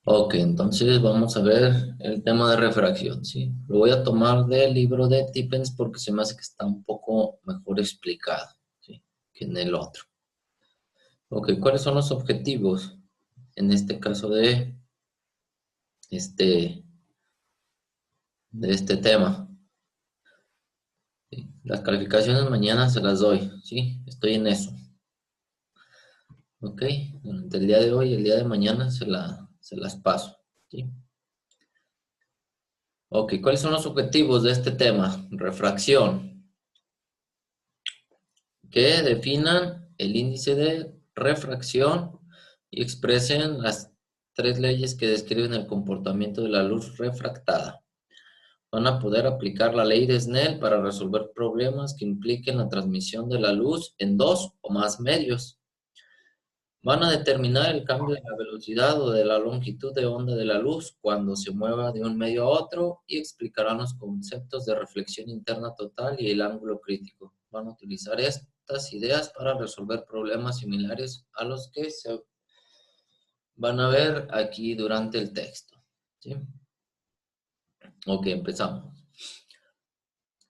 Ok, entonces vamos a ver el tema de refracción, ¿sí? Lo voy a tomar del libro de Tippens porque se me hace que está un poco mejor explicado, ¿sí? Que en el otro. Ok, ¿cuáles son los objetivos en este caso este, de este tema? ¿Sí? Las calificaciones mañana se las doy, ¿sí? Estoy en eso. Ok, durante el día de hoy y el día de mañana se las paso, ¿sí? Ok, ¿cuáles son los objetivos de este tema? Refracción. Que definan el índice de refracción y expresen las tres leyes que describen el comportamiento de la luz refractada. Van a poder aplicar la ley de Snell para resolver problemas que impliquen la transmisión de la luz en dos o más medios. Van a determinar el cambio de la velocidad o de la longitud de onda de la luz cuando se mueva de un medio a otro y explicarán los conceptos de reflexión interna total y el ángulo crítico. Van a utilizar estas ideas para resolver problemas similares a los que se van a ver aquí durante el texto. ¿Sí? Ok, empezamos.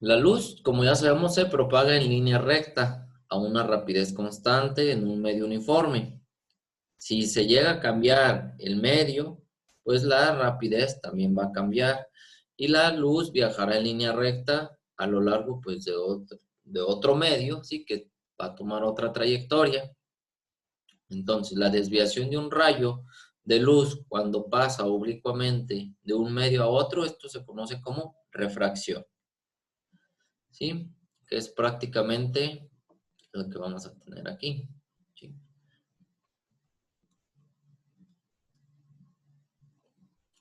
La luz, como ya sabemos, se propaga en línea recta a una rapidez constante en un medio uniforme. Si se llega a cambiar el medio, pues la rapidez también va a cambiar y la luz viajará en línea recta a lo largo pues de otro medio, ¿sí? Que va a tomar otra trayectoria. Entonces, la desviación de un rayo de luz cuando pasa oblicuamente de un medio a otro, esto se conoce como refracción, ¿sí? Que es prácticamente lo que vamos a tener aquí, ¿sí?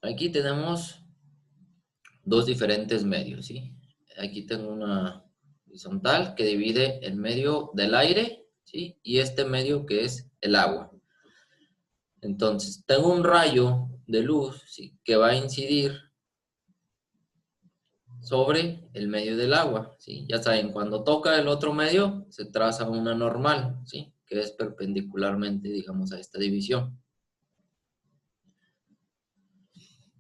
Aquí tenemos dos diferentes medios, ¿sí? Aquí tengo una horizontal que divide el medio del aire, ¿sí? Y este medio que es el agua. Entonces, tengo un rayo de luz, ¿sí? Que va a incidir sobre el medio del agua, ¿sí? Ya saben, cuando toca el otro medio, se traza una normal, ¿sí? Que es perpendicularmente, digamos, a esta división.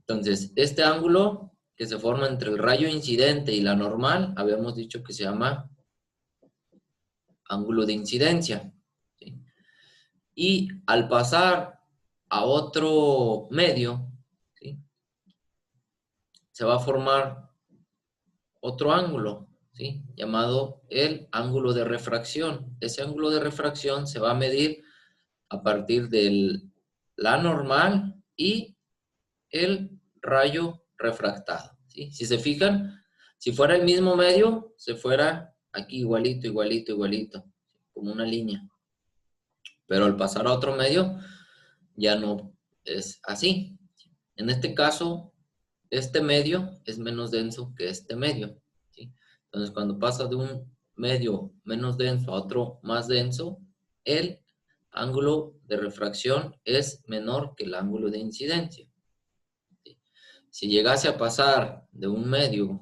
Entonces, este ángulo que se forma entre el rayo incidente y la normal, habíamos dicho que se llama ángulo de incidencia, ¿sí? Y al pasar a otro medio, ¿sí? Se va a formar otro ángulo, ¿sí? Llamado el ángulo de refracción. Ese ángulo de refracción se va a medir a partir de la normal y el rayo refractado, ¿sí? Si se fijan, si fuera el mismo medio, se fuera aquí igualito, igualito, igualito, como una línea. Pero al pasar a otro medio, ya no es así. En este caso, este medio es menos denso que este medio, ¿sí? Entonces, cuando pasa de un medio menos denso a otro más denso, el ángulo de refracción es menor que el ángulo de incidencia, ¿sí? Si llegase a pasar de un medio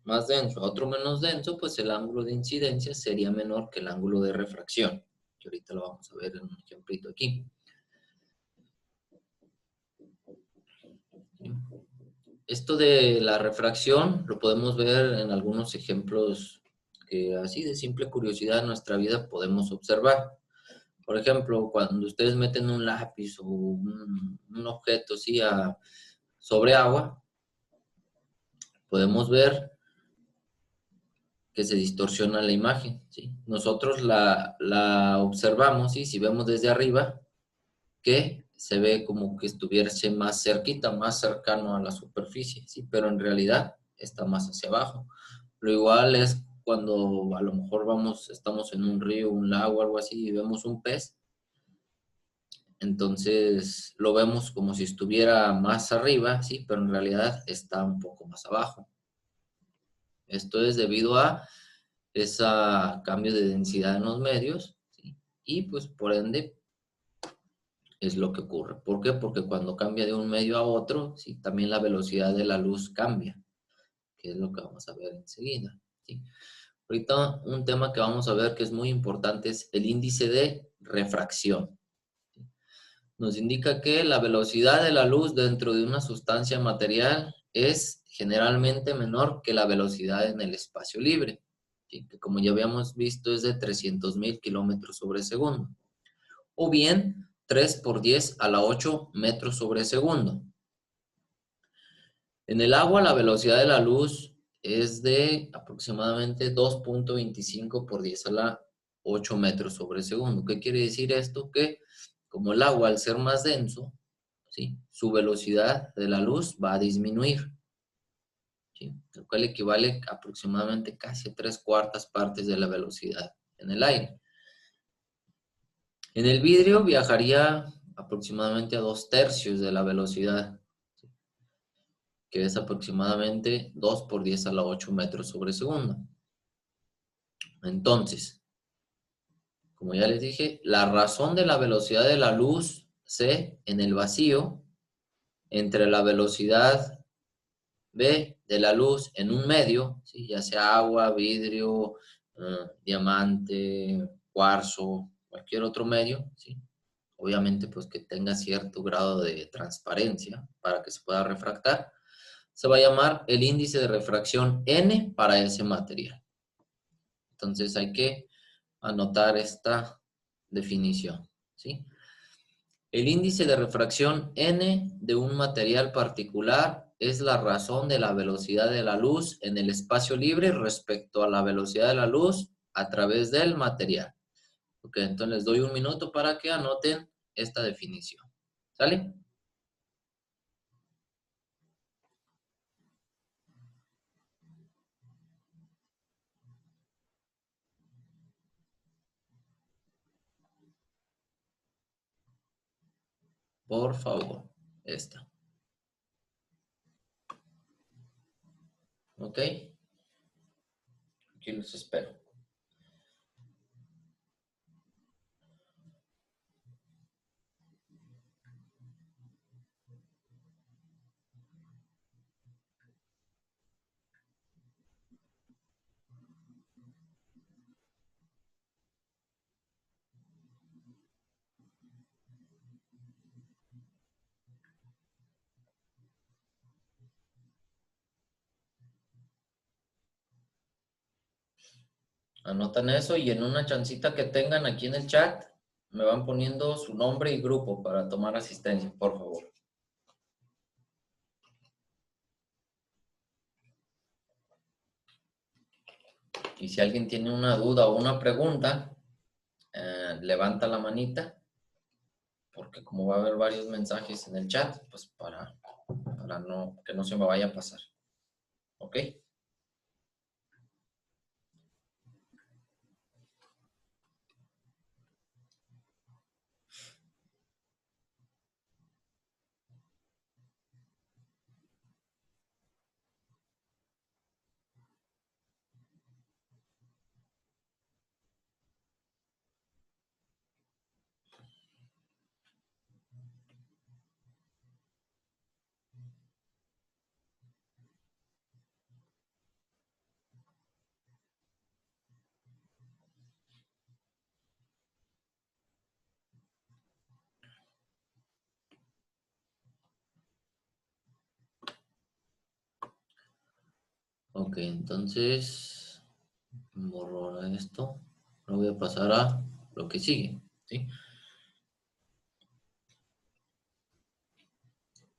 más denso a otro menos denso, pues el ángulo de incidencia sería menor que el ángulo de refracción, que ahorita lo vamos a ver en un ejemplito aquí. Esto de la refracción lo podemos ver en algunos ejemplos que así de simple curiosidad en nuestra vida podemos observar. Por ejemplo, cuando ustedes meten un lápiz o un objeto así sobre agua, podemos ver que se distorsiona la imagen, ¿sí? Nosotros la observamos, ¿sí? Si vemos desde arriba, que se ve como que estuviese más cerquita, más cercano a la superficie, ¿sí? Pero en realidad está más hacia abajo. Lo igual es cuando a lo mejor estamos en un río, un lago, algo así, y vemos un pez, entonces lo vemos como si estuviera más arriba, ¿sí? Pero en realidad está un poco más abajo. Esto es debido a ese cambio de densidad en los medios, ¿sí? Y pues por ende es lo que ocurre. ¿Por qué? Porque cuando cambia de un medio a otro, ¿sí? También la velocidad de la luz cambia, que es lo que vamos a ver enseguida, ¿sí? Ahorita un tema que vamos a ver que es muy importante es el índice de refracción, ¿sí? nos indica que la velocidad de la luz dentro de una sustancia material es generalmente menor que la velocidad en el espacio libre, ¿sí? Que como ya habíamos visto es de 300.000 kilómetros sobre segundo, o bien 3 por 10 a la 8 metros sobre segundo. En el agua la velocidad de la luz es de aproximadamente 2.25 por 10 a la 8 metros sobre segundo. ¿Qué quiere decir esto? Que como el agua al ser más denso, ¿sí?, su velocidad de la luz va a disminuir, ¿sí?, lo cual equivale aproximadamente casi a 3/4 partes de la velocidad en el aire. En el vidrio viajaría aproximadamente a 2/3 de la velocidad, que es aproximadamente 2 por 10 a la 8 metros sobre segundo. Entonces, como ya les dije, la razón de la velocidad de la luz C en el vacío entre la velocidad B de la luz en un medio, ¿sí?, ya sea agua, vidrio, diamante, cuarzo, cualquier otro medio, ¿sí?, obviamente pues que tenga cierto grado de transparencia para que se pueda refractar, se va a llamar el índice de refracción N para ese material. Entonces hay que anotar esta definición, ¿sí? El índice de refracción N de un material particular es la razón de la velocidad de la luz en el espacio libre respecto a la velocidad de la luz a través del material. Ok, entonces les doy un minuto para que anoten esta definición. ¿Sale? Por favor, esta. ¿Ok? Aquí los espero. Anotan eso y en una chancita que tengan aquí en el chat me van poniendo su nombre y grupo para tomar asistencia, por favor. Y si alguien tiene una duda o una pregunta, levanta la manita, porque como va a haber varios mensajes en el chat, pues para que no se me vaya a pasar. ¿Ok? Ok, entonces borro esto. Lo voy a pasar a lo que sigue, ¿sí?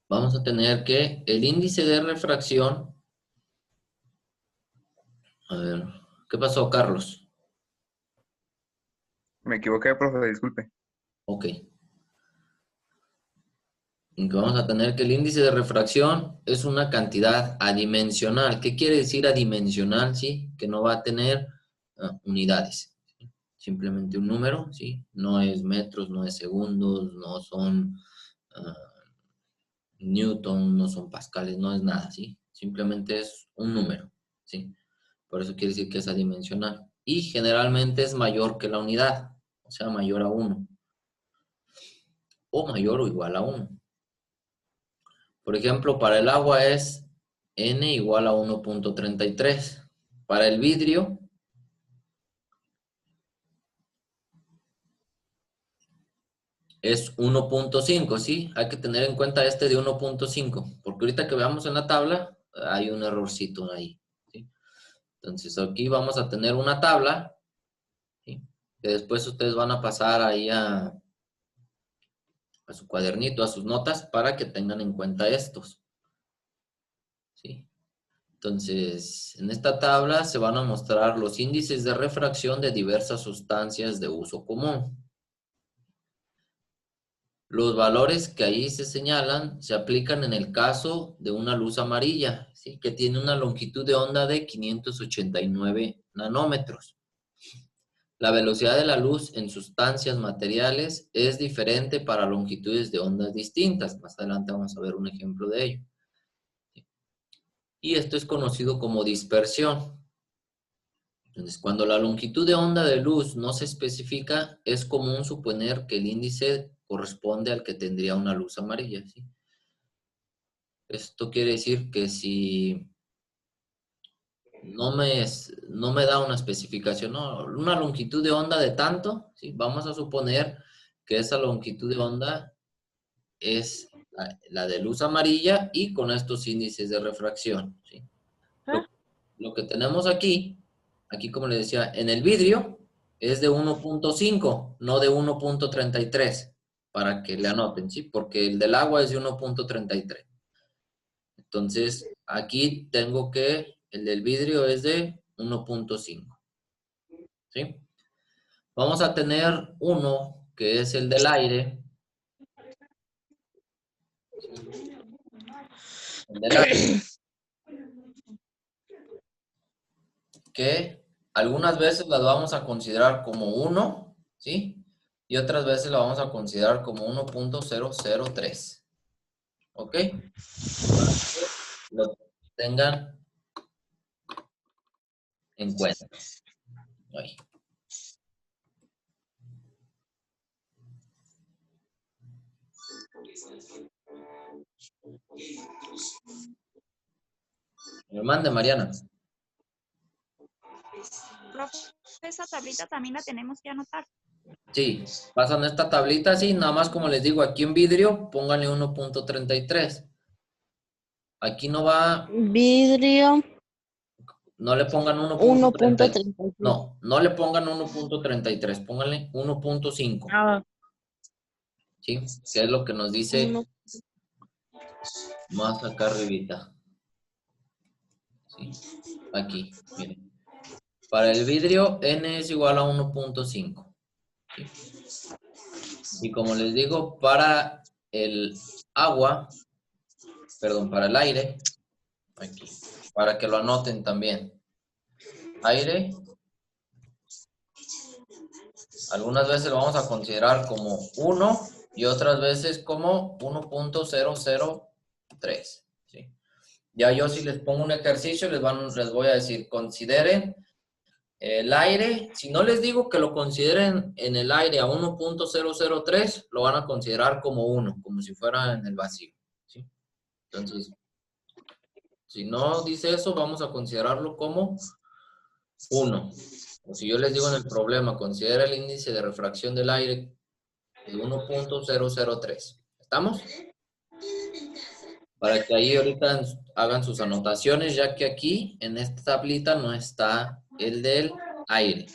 Vamos a tener que el índice de refracción. A ver, ¿qué pasó, Carlos? Me equivoqué, profe, disculpe. Ok. Vamos a tener que el índice de refracción es una cantidad adimensional. ¿Qué quiere decir adimensional? Sí, que no va a tener unidades. ¿Sí? Simplemente un número, ¿sí? No es metros, no es segundos, no son newton, no son pascales, no es nada, ¿sí? Simplemente es un número, ¿sí? Por eso quiere decir que es adimensional. Y generalmente es mayor que la unidad, o sea, mayor a 1. O mayor o igual a 1. Por ejemplo, para el agua es N igual a 1.33. Para el vidrio es 1.5, ¿sí? Hay que tener en cuenta este de 1.5, porque ahorita que veamos en la tabla, hay un errorcito ahí, ¿sí? Entonces aquí vamos a tener una tabla, ¿sí? Que después ustedes van a pasar ahí a su cuadernito, a sus notas, para que tengan en cuenta estos, ¿sí? Entonces, en esta tabla se van a mostrar los índices de refracción de diversas sustancias de uso común. Los valores que ahí se señalan se aplican en el caso de una luz amarilla, ¿sí? Que tiene una longitud de onda de 589 nanómetros. La velocidad de la luz en sustancias materiales es diferente para longitudes de ondas distintas. Más adelante vamos a ver un ejemplo de ello. Y esto es conocido como dispersión. Entonces, cuando la longitud de onda de luz no se especifica, es común suponer que el índice corresponde al que tendría una luz amarilla, ¿sí? Esto quiere decir que si no me da una especificación, no, una longitud de onda de tanto, ¿sí? Vamos a suponer que esa longitud de onda es la de luz amarilla y con estos índices de refracción, ¿sí? Lo, lo que tenemos aquí como les decía, en el vidrio es de 1.5, no de 1.33, para que le anoten, ¿sí? Porque el del agua es de 1.33. Entonces, aquí tengo que el del vidrio es de 1.5, ¿sí? Vamos a tener uno que es el del aire. El del aire que algunas veces las vamos a considerar como 1, ¿sí? Y otras veces la vamos a considerar como 1.003, ¿ok? Para que lo tengan en cuenta. Ahí. Me mande, Mariana. Profe, esa tablita también la tenemos que anotar. Sí, pasan esta tablita así, nada más como les digo, aquí en vidrio, pónganle 1.33. Aquí no va, Vidrio no le pongan 1.30. 1.33. No le pongan 1.33, pónganle 1.5, Ah, ¿sí? Que es lo que nos dice uno. más acá arribita, ¿sí? Aquí, miren. Para el vidrio, N es igual a 1.5, ¿sí? Y como les digo, para el agua, perdón, para el aire, aquí, para que lo anoten también. Aire, algunas veces lo vamos a considerar como 1 y otras veces como 1.003, ¿sí? Ya yo si les pongo un ejercicio, les voy a decir, consideren el aire. Si no les digo que lo consideren en el aire a 1.003, lo van a considerar como 1, como si fuera en el vacío, ¿sí? Entonces, si no dice eso, vamos a considerarlo como 1. O si yo les digo en el problema, considera el índice de refracción del aire de 1.003. ¿Estamos? Para que ahí ahorita hagan sus anotaciones, ya que aquí en esta tablita no está el del aire.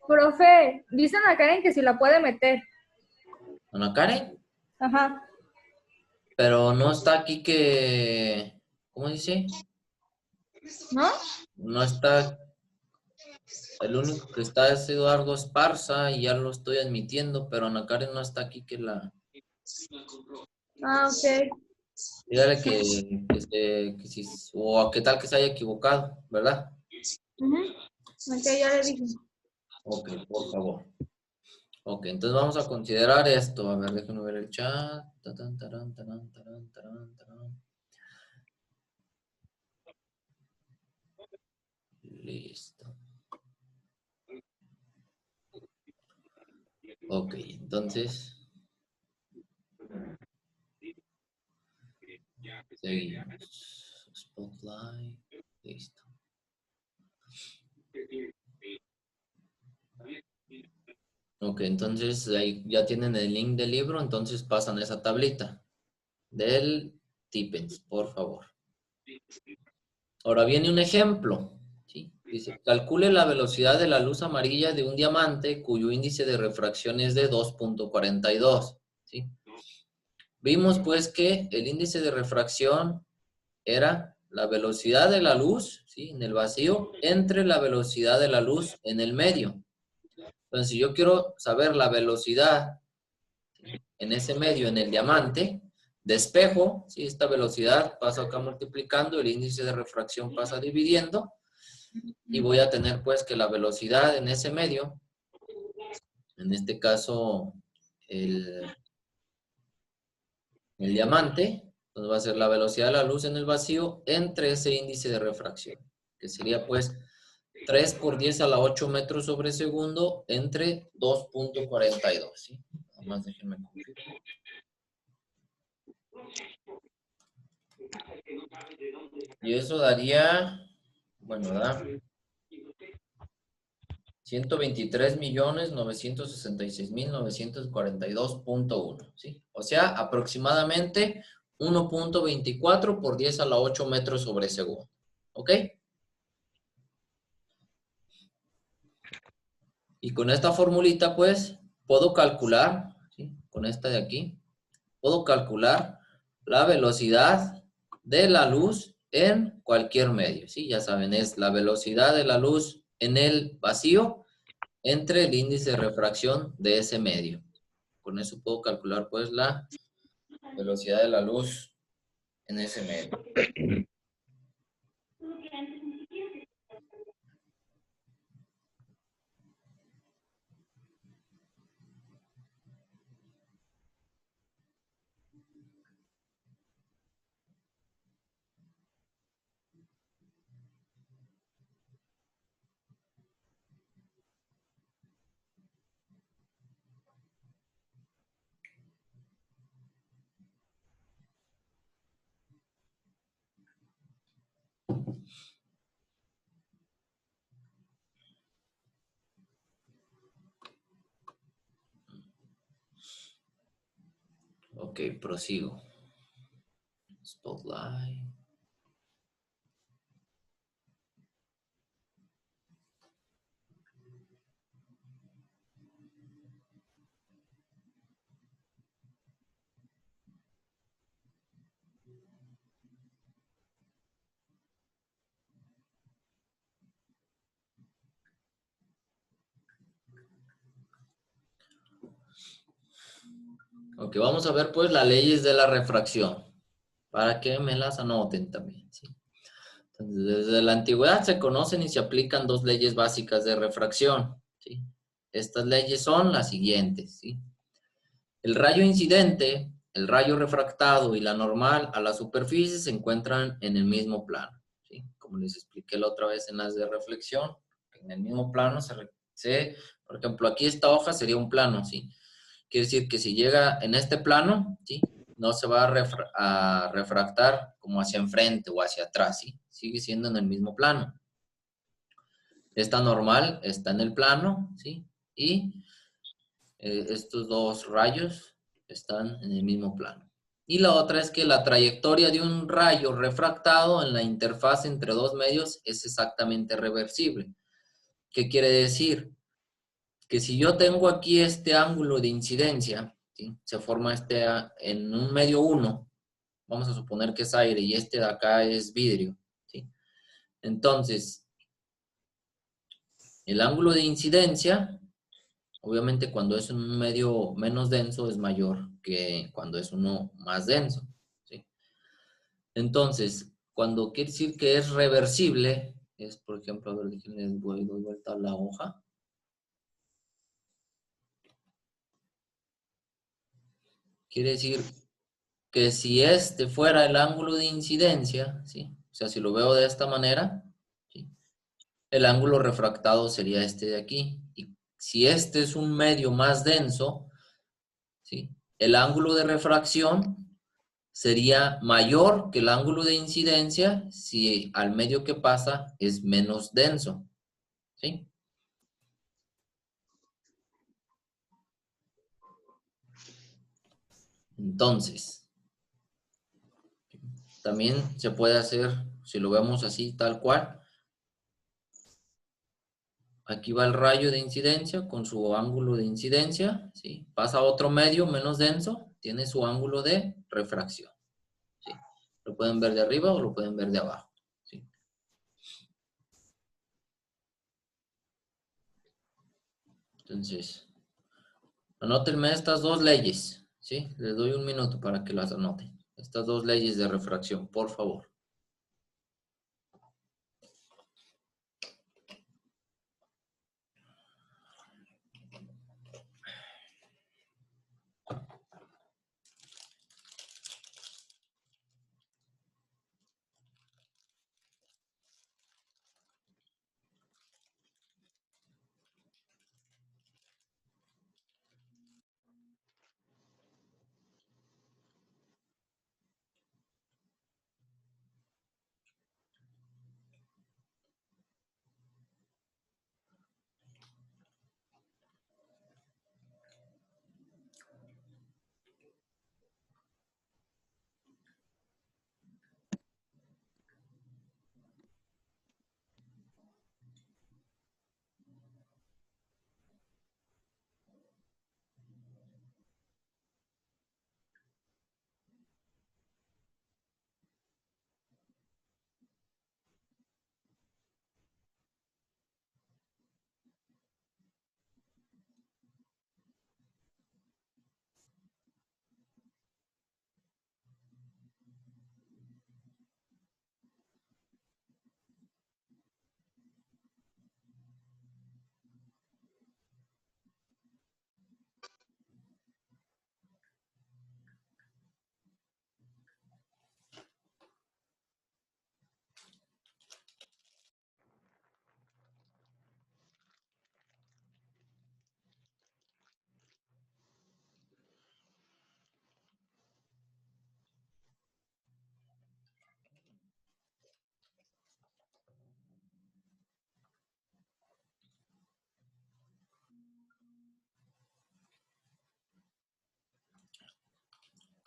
Profe, dicen a Karen que si la puede meter. ¿Ana Karen? Ajá. Pero no está aquí que... ¿Cómo dice? ¿No? No está... El único que está es Eduardo Esparza y ya lo estoy admitiendo, pero Ana Karen no está aquí que la... Ah, ok. Dígale que si... O qué tal que se haya equivocado, ¿verdad? Ok, ya le dije. Ok, por favor. Ok, entonces vamos a considerar esto. A ver, déjenme ver el chat. Tarán, tarán, tarán, tarán, tarán, tarán. Listo. Ok, entonces seguimos. Spotlight. Listo. Ok, entonces ahí ya tienen el link del libro, entonces pasan esa tablita del Tippens, por favor. Ahora viene un ejemplo, ¿sí? Dice, calcule la velocidad de la luz amarilla de un diamante cuyo índice de refracción es de 2.42, ¿sí? Vimos pues que el índice de refracción era la velocidad de la luz, ¿sí? En el vacío, entre la velocidad de la luz en el medio. Entonces, si yo quiero saber la velocidad en ese medio, en el diamante, despejo, ¿sí? Esta velocidad pasa acá multiplicando, el índice de refracción pasa dividiendo, y voy a tener pues que la velocidad en ese medio, en este caso el diamante, pues va a ser la velocidad de la luz en el vacío entre ese índice de refracción, que sería pues 3 por 10 a la 8 metros sobre segundo entre 2.42, ¿sí? Nada más déjenme confirmar. Y eso daría, bueno, da 123.966.942.1, ¿sí? O sea, aproximadamente 1.24 por 10 a la 8 metros sobre segundo. ¿Ok? Y con esta formulita, pues, puedo calcular, ¿sí? Con esta de aquí, puedo calcular la velocidad de la luz en cualquier medio, ¿sí? Ya saben, es la velocidad de la luz en el vacío entre el índice de refracción de ese medio. Con eso puedo calcular, pues, la velocidad de la luz en ese medio. Ok, prosigo. Spotlight. Ok, vamos a ver pues las leyes de la refracción, para que me las anoten también, ¿sí? Entonces, desde la antigüedad se conocen y se aplican dos leyes básicas de refracción, ¿sí? Estas leyes son las siguientes, ¿sí? El rayo incidente, el rayo refractado y la normal a la superficie se encuentran en el mismo plano, ¿sí? Como les expliqué la otra vez en las de reflexión, en el mismo plano por ejemplo, aquí esta hoja sería un plano, ¿sí? Quiere decir que si llega en este plano, ¿sí? No se va a refractar como hacia enfrente o hacia atrás, ¿sí? Sigue siendo en el mismo plano. Esta normal está en el plano, ¿sí? Y estos dos rayos están en el mismo plano. Y la otra es que la trayectoria de un rayo refractado en la interfaz entre dos medios es exactamente reversible. ¿Qué quiere decir? Que si yo tengo aquí este ángulo de incidencia, ¿sí? Se forma en un medio 1, vamos a suponer que es aire y este de acá es vidrio, ¿sí? Entonces, el ángulo de incidencia, obviamente cuando es un medio menos denso es mayor que cuando es uno más denso, ¿sí? Entonces, cuando quiere decir que es reversible, es por ejemplo, a ver, déjenme doy vuelta a la hoja. Quiere decir que si este fuera el ángulo de incidencia, ¿sí? O sea, si lo veo de esta manera, ¿sí? El ángulo refractado sería este de aquí. Y si este es un medio más denso, ¿sí? El ángulo de refracción sería mayor que el ángulo de incidencia si al medio que pasa es menos denso, ¿sí? Entonces, también se puede hacer, si lo vemos así, tal cual. Aquí va el rayo de incidencia con su ángulo de incidencia, ¿sí? Pasa a otro medio menos denso, tiene su ángulo de refracción, ¿sí? Lo pueden ver de arriba o lo pueden ver de abajo, ¿sí? Entonces, anótenme estas dos leyes, ¿sí? Les doy un minuto para que las anoten. Estas dos leyes de refracción, por favor.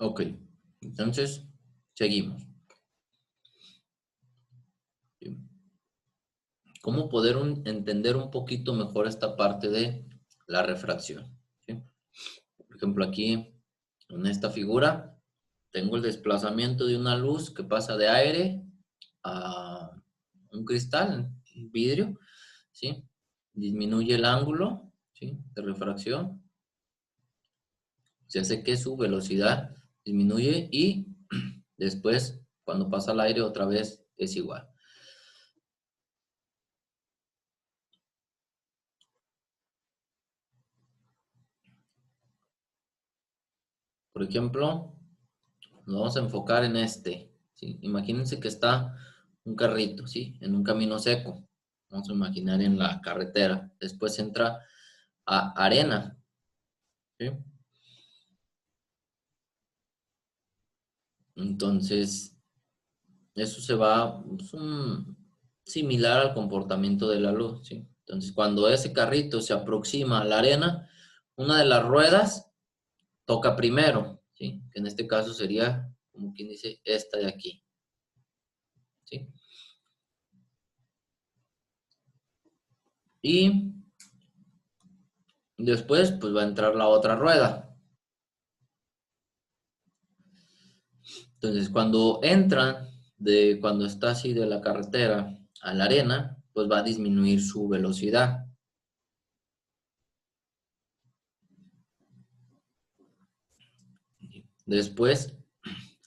Ok, entonces, seguimos. ¿Cómo poder entender un poquito mejor esta parte de la refracción? ¿Sí? Por ejemplo, aquí en esta figura tengo el desplazamiento de una luz que pasa de aire a un cristal, un vidrio, ¿sí? Disminuye el ángulo, ¿sí?, de refracción. Se hace que su velocidad disminuye y después, cuando pasa al aire, otra vez es igual. Por ejemplo, nos vamos a enfocar en este, ¿sí? Imagínense que está un carrito, ¿sí?, en un camino seco. Vamos a imaginar en la carretera. Después entra a arena, ¿sí? Entonces, eso se va, es similar al comportamiento de la luz, ¿sí? Entonces, cuando ese carrito se aproxima a la arena, una de las ruedas toca primero, ¿sí? Que en este caso sería, como quien dice, esta de aquí, ¿sí? Y después, pues va a entrar la otra rueda. Entonces, cuando entra, cuando está así de la carretera a la arena, pues va a disminuir su velocidad. Después,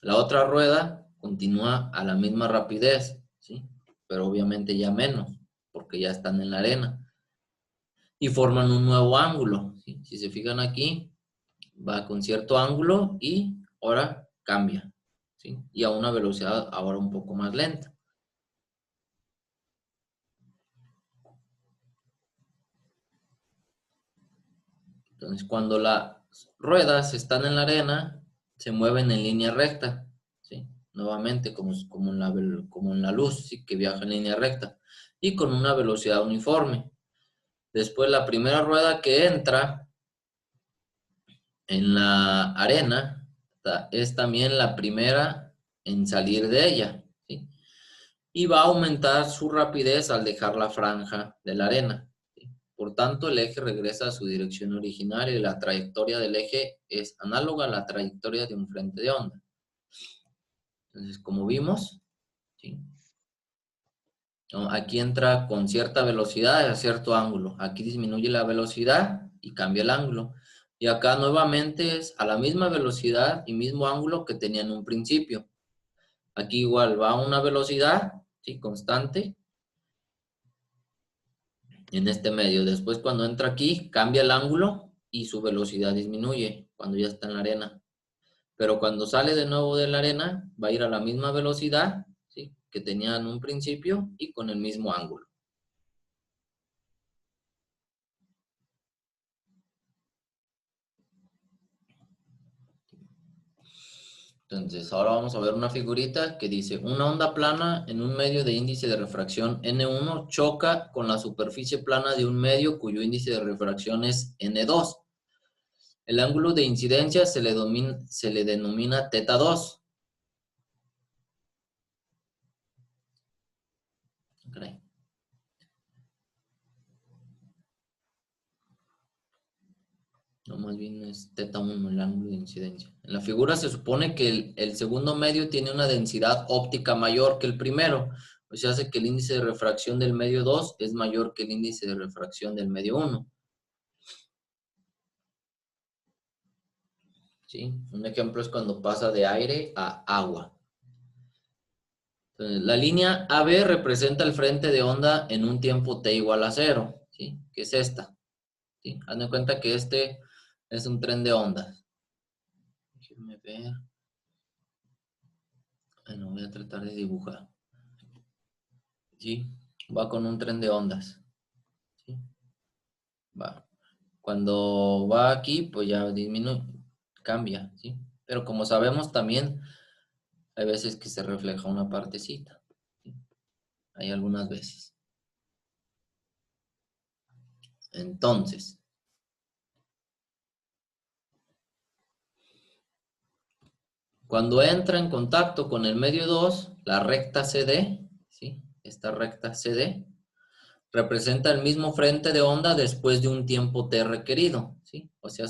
la otra rueda continúa a la misma rapidez, ¿sí? Pero obviamente ya menos, porque ya están en la arena. Y forman un nuevo ángulo, ¿sí? Si se fijan aquí, va con cierto ángulo y ahora cambia, ¿sí? Y a una velocidad ahora un poco más lenta. Entonces, cuando las ruedas están en la arena, se mueven en línea recta, ¿sí? Nuevamente, como en la luz, ¿sí?, que viaja en línea recta, y con una velocidad uniforme. Después, la primera rueda que entra en la arena es también la primera en salir de ella, ¿sí? Y va a aumentar su rapidez al dejar la franja de la arena, ¿sí? Por tanto, el eje regresa a su dirección original y la trayectoria del eje es análoga a la trayectoria de un frente de onda. Entonces, como vimos, ¿sí? Aquí entra con cierta velocidad a cierto ángulo. Aquí disminuye la velocidad y cambia el ángulo. Y acá nuevamente es a la misma velocidad y mismo ángulo que tenía en un principio. Aquí igual va a una velocidad, ¿sí? Constante en este medio. Después cuando entra aquí cambia el ángulo y su velocidad disminuye cuando ya está en la arena. Pero cuando sale de nuevo de la arena va a ir a la misma velocidad, ¿sí? Que tenía en un principio y con el mismo ángulo. Entonces, ahora vamos a ver una figurita que dice, una onda plana en un medio de índice de refracción N1 choca con la superficie plana de un medio cuyo índice de refracción es N2. El ángulo de incidencia se le denomina θ2. Okay. No, más bien es θ1 el ángulo de incidencia. En la figura se supone que el segundo medio tiene una densidad óptica mayor que el primero. O sea, hace que el índice de refracción del medio 2 es mayor que el índice de refracción del medio 1. ¿Sí? Un ejemplo es cuando pasa de aire a agua. Entonces, la línea AB representa el frente de onda en un tiempo t igual a 0. ¿Sí? Que es esta. ¿Sí? Hazme cuenta que este es un tren de ondas. Déjenme ver. Bueno, voy a tratar de dibujar. ¿Sí? Va con un tren de ondas. ¿Sí? Va. Cuando va aquí, pues ya disminuye, cambia, ¿sí? Pero como sabemos también, hay veces que se refleja una partecita. ¿Sí? Hay algunas veces. Entonces, cuando entra en contacto con el medio 2, la recta CD, ¿sí? Esta recta CD, representa el mismo frente de onda después de un tiempo t requerido, ¿sí? O sea,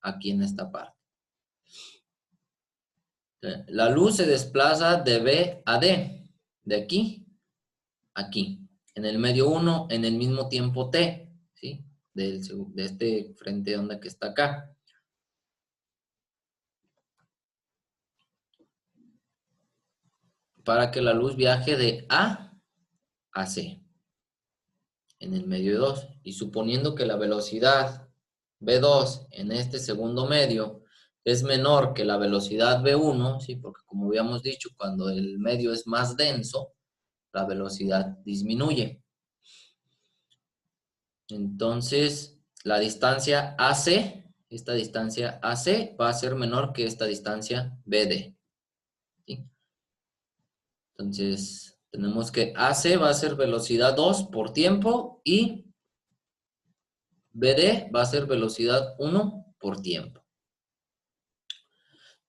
aquí en esta parte. La luz se desplaza de B a D, de aquí a aquí, en el medio 1, en el mismo tiempo t, ¿sí? De este frente de onda que está acá. Para que la luz viaje de A a C, en el medio 2. Y suponiendo que la velocidad V2 en este segundo medio es menor que la velocidad V1, ¿sí? Porque como habíamos dicho, cuando el medio es más denso, la velocidad disminuye. Entonces, la distancia AC, esta distancia AC va a ser menor que esta distancia BD. ¿Sí? Entonces, tenemos que AC va a ser velocidad 2 por tiempo y BD va a ser velocidad 1 por tiempo.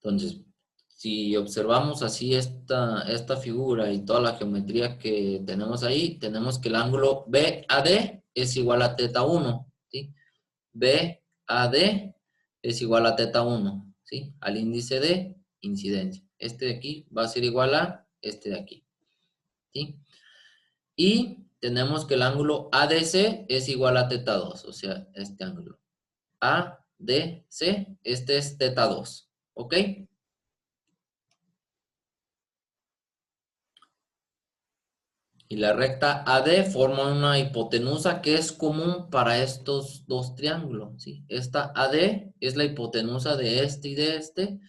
Entonces, si observamos así esta figura y toda la geometría que tenemos ahí, tenemos que el ángulo BAD es igual a θ1, ¿sí? BAD es igual a θ1, ¿sí? Al índice de incidencia. Este de aquí va a ser igual a este de aquí, ¿sí? Y tenemos que el ángulo ADC es igual a θ2, o sea, este ángulo. ADC, este es θ2, ¿ok? Y la recta AD forma una hipotenusa que es común para estos dos triángulos, ¿sí? Esta AD es la hipotenusa de este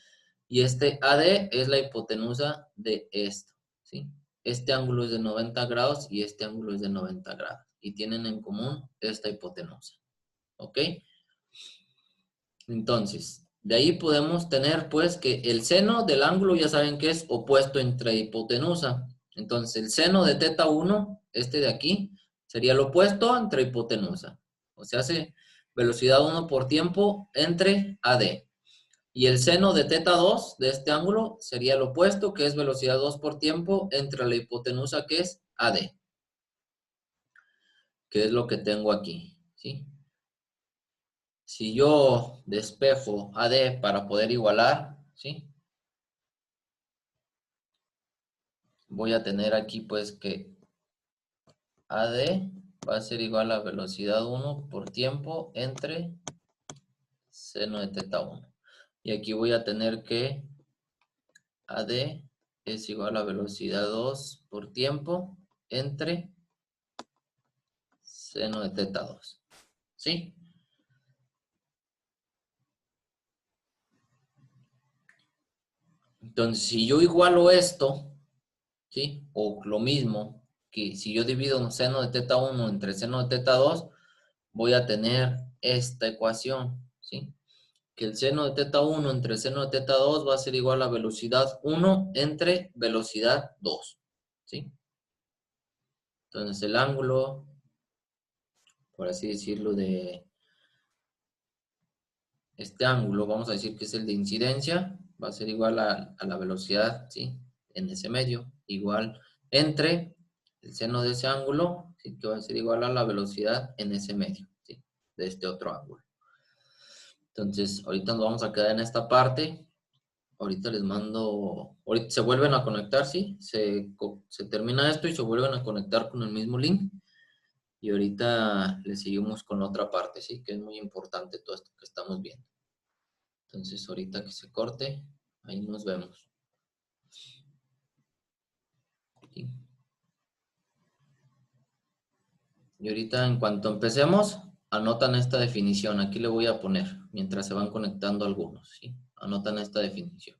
y este AD es la hipotenusa de esto, ¿sí? Este ángulo es de 90 grados y este ángulo es de 90 grados. Y tienen en común esta hipotenusa, ¿ok? Entonces, de ahí podemos tener, pues, que el seno del ángulo ya saben que es opuesto entre hipotenusa. Entonces, el seno de θ1, este de aquí, sería el opuesto entre hipotenusa. O sea, hace velocidad 1 por tiempo entre AD. Y el seno de teta 2 de este ángulo sería el opuesto, que es velocidad 2 por tiempo, entre la hipotenusa, que es AD. Que es lo que tengo aquí, ¿sí? Si yo despejo AD para poder igualar, ¿sí? Voy a tener aquí pues que AD va a ser igual a velocidad 1 por tiempo entre seno de teta 1. Y aquí voy a tener que AD es igual a velocidad 2 por tiempo entre seno de teta 2. ¿Sí? Entonces, si yo igualo esto, ¿sí? O lo mismo, que si yo divido seno de teta 1 entre seno de teta 2, voy a tener esta ecuación, ¿sí? Que el seno de teta 1 entre seno de teta 2 va a ser igual a velocidad 1 entre velocidad 2, ¿sí? Entonces el ángulo, por así decirlo, de este ángulo, vamos a decir que es el de incidencia, va a ser igual a la velocidad, ¿sí? En ese medio, igual entre el seno de ese ángulo, ¿sí? Que va a ser igual a la velocidad en ese medio, ¿sí? De este otro ángulo. Entonces, ahorita nos vamos a quedar en esta parte. Ahorita les mando, ahorita se vuelven a conectar, ¿sí? Se termina esto y se vuelven a conectar con el mismo link. Y ahorita le seguimos con otra parte, ¿sí? Que es muy importante todo esto que estamos viendo. Entonces, ahorita que se corte, ahí nos vemos. ¿Sí? Y ahorita, en cuanto empecemos, anotan esta definición. Aquí le voy a poner, mientras se van conectando algunos, ¿sí? Anotan esta definición.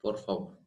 Por favor.